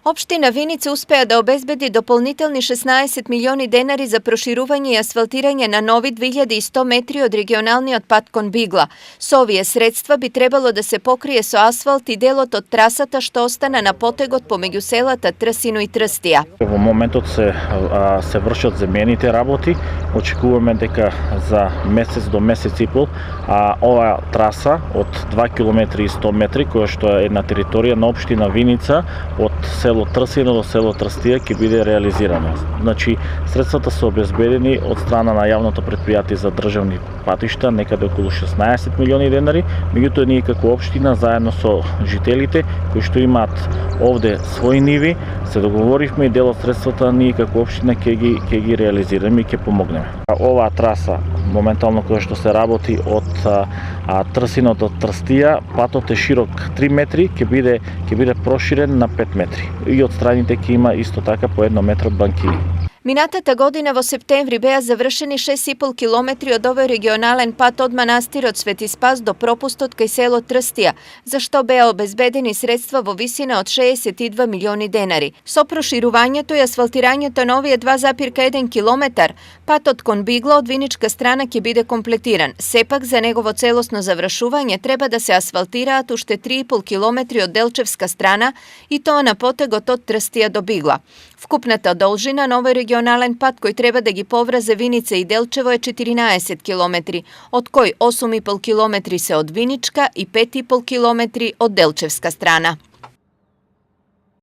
Opština Vinica uspeja da obezbedi doполнителни 16 милиони денари за проширување и асфалтирање на нови 2100 метри од регионалниот пат кон Бигла. Со овие средства би требало да се покрие со асфалт и делот од трасата што остана на потегот помеѓу селата Трсино и Трстија. Во моментот се вршат земјените работи. Очекуваме дека за месец до месец и пол оваа траса од 2 км и 100 метри, која што е на територија на општина Виница од село Трсино до село Трстија ќе биде реализирано. Значи, средствата се обезбедени од страна на јавното претпријатие за државни патишта, некаде околу 16 милиони денари, меѓутоа ние како општина заедно со жителите кои што имаат овде своји ниви, се договоривме и дел од средствата ние како општина ќе ги реализираме и ќе помогнеме. Оваа траса моментално која што се работи од Трсино до Трстија, патот е широк 3 метри, ќе биде проширен на 5 метри. И од страните ќе има исто така по 1 метар банкини. Минатата година во септември беа завршени 6,5 километри од овој регионален пат од манастирот Свети Спас до пропустот кај село Трстија, за што беа обезбедени средства во висина од 62 милиони денари. Со проширувањето и асфалтирањето на овие 2,1 километар, патот кон Бигла од виничка страна ќе биде комплетиран. Сепак за негово целосно завршување треба да се асфалтираат уште 3,5 километри од Делчевска страна и тоа на потегот од Трстија до Бигла. Вкупната должина на овој регионален пат кој треба да ги поврзе Виница и Делчево е 14 километри, од кој 8,5 километри се од Виничка и 5,5 километри од Делчевска страна.